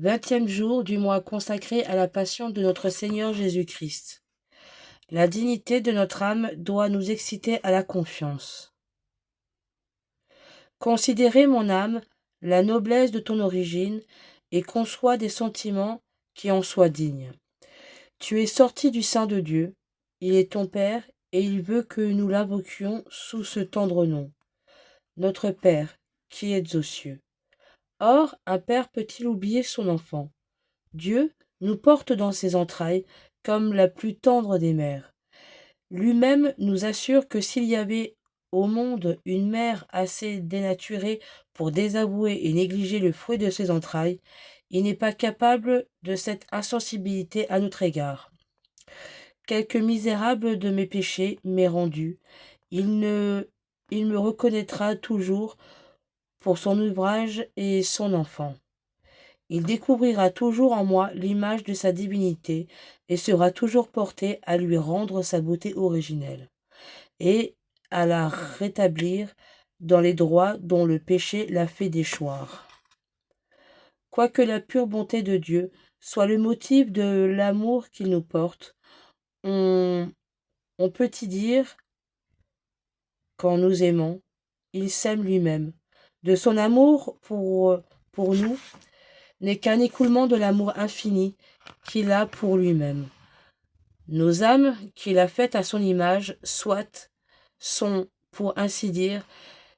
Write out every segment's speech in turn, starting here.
20e jour du mois consacré à la passion de notre Seigneur Jésus-Christ. La dignité de notre âme doit nous exciter à la confiance. Considérez, mon âme, la noblesse de ton origine et conçois des sentiments qui en soient dignes. Tu es sorti du sein de Dieu, il est ton Père et il veut que nous l'invoquions sous ce tendre nom. Notre Père, qui êtes aux cieux. Or, un père peut-il oublier son enfant? Dieu nous porte dans ses entrailles comme la plus tendre des mères. Lui-même nous assure que s'il y avait au monde une mère assez dénaturée pour désavouer et négliger le fruit de ses entrailles, il n'est pas capable de cette insensibilité à notre égard. Quelque misérable de mes péchés m'est rendu, il me reconnaîtra toujours pour son ouvrage et son enfant. Il découvrira toujours en moi l'image de sa divinité et sera toujours porté à lui rendre sa beauté originelle et à la rétablir dans les droits dont le péché l'a fait déchoir. Quoique la pure bonté de Dieu soit le motif de l'amour qu'il nous porte, on peut y dire qu'en nous aimant, il s'aime lui-même. De son amour pour nous, n'est qu'un écoulement de l'amour infini qu'il a pour lui-même. Nos âmes, qu'il a faites à son image, soit, sont, pour ainsi dire,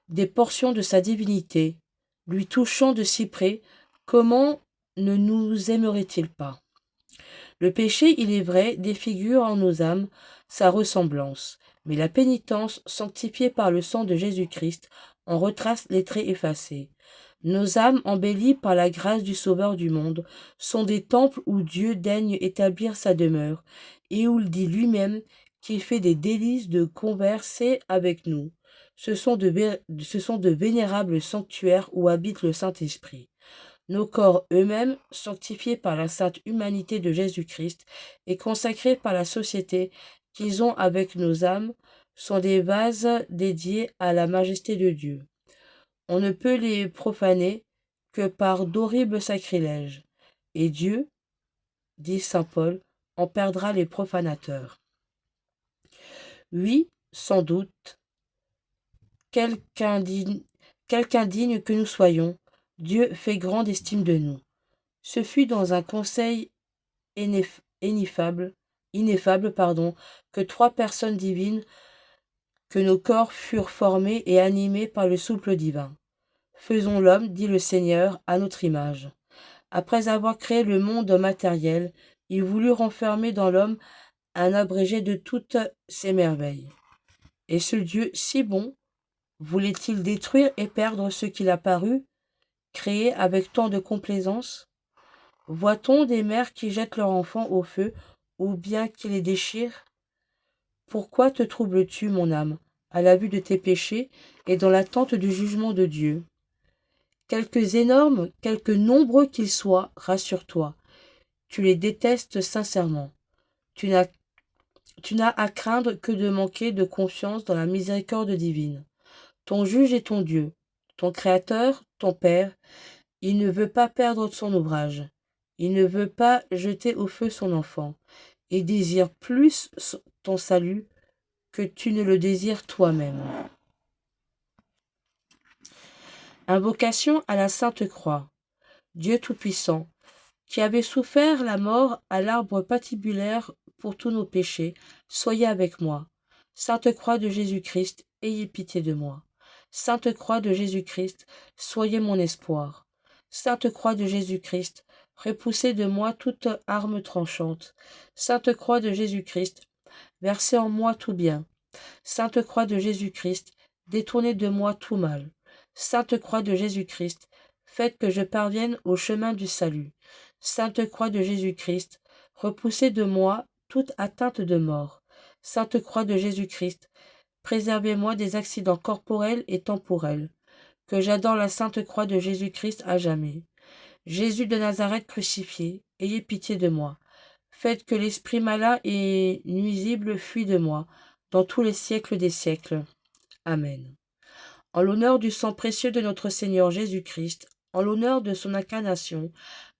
des portions de sa divinité, lui touchant de si près, comment ne nous aimerait-il pas? Le péché, il est vrai, défigure en nos âmes sa ressemblance, mais la pénitence, sanctifiée par le sang de Jésus-Christ, en retrace les traits effacés. Nos âmes, embellies par la grâce du Sauveur du monde, sont des temples où Dieu daigne établir sa demeure, et où il dit lui-même qu'il fait des délices de converser avec nous. Ce sont de vénérables sanctuaires où habite le Saint-Esprit. Nos corps eux-mêmes, sanctifiés par la sainte humanité de Jésus-Christ et consacrés par la société qu'ils ont avec nos âmes, sont des vases dédiés à la majesté de Dieu. On ne peut les profaner que par d'horribles sacrilèges. Et Dieu, dit saint Paul, en perdra les profanateurs. Oui, sans doute, quelque indigne que nous soyons, Dieu fait grande estime de nous. Ce fut dans un conseil ineffable, que 3 personnes divines, que nos corps furent formés et animés par le souffle divin. Faisons l'homme, dit le Seigneur, à notre image. Après avoir créé le monde matériel, il voulut renfermer dans l'homme un abrégé de toutes ses merveilles. Et ce Dieu si bon, voulait-il détruire et perdre ce qu'il a paru, créé avec tant de complaisance? Voit-on des mères qui jettent leurs enfants au feu, ou bien qui les déchirent? Pourquoi te troubles-tu, mon âme, à la vue de tes péchés et dans l'attente du jugement de Dieu? Quelques énormes, quelques nombreux qu'ils soient, rassure-toi, tu les détestes sincèrement. Tu n'as à craindre que de manquer de confiance dans la miséricorde divine. Ton juge est ton Dieu, ton Créateur, ton Père. Il ne veut pas perdre son ouvrage. Il ne veut pas jeter au feu son enfant. Il désire plus ton salut que tu ne le désires toi-même. Invocation à la Sainte Croix. Dieu Tout-Puissant, qui avait souffert la mort à l'arbre patibulaire pour tous nos péchés, soyez avec moi. Sainte Croix de Jésus-Christ, ayez pitié de moi. Sainte Croix de Jésus-Christ, soyez mon espoir. Sainte Croix de Jésus-Christ, repoussez de moi toute arme tranchante. Sainte Croix de Jésus-Christ, versez en moi tout bien. Sainte Croix de Jésus-Christ, détournez de moi tout mal. Sainte Croix de Jésus-Christ, faites que je parvienne au chemin du salut. Sainte Croix de Jésus-Christ, repoussez de moi toute atteinte de mort. Sainte Croix de Jésus-Christ, préservez-moi des accidents corporels et temporels. Que j'adore la Sainte Croix de Jésus-Christ à jamais. Jésus de Nazareth crucifié, ayez pitié de moi. Faites que l'esprit malin et nuisible fuit de moi, dans tous les siècles des siècles. Amen. En l'honneur du sang précieux de notre Seigneur Jésus-Christ, en l'honneur de son incarnation,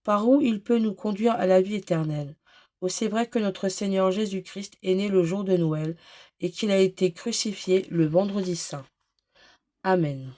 par où il peut nous conduire à la vie éternelle. Aussi vrai que notre Seigneur Jésus-Christ est né le jour de Noël et qu'il a été crucifié le vendredi saint. Amen.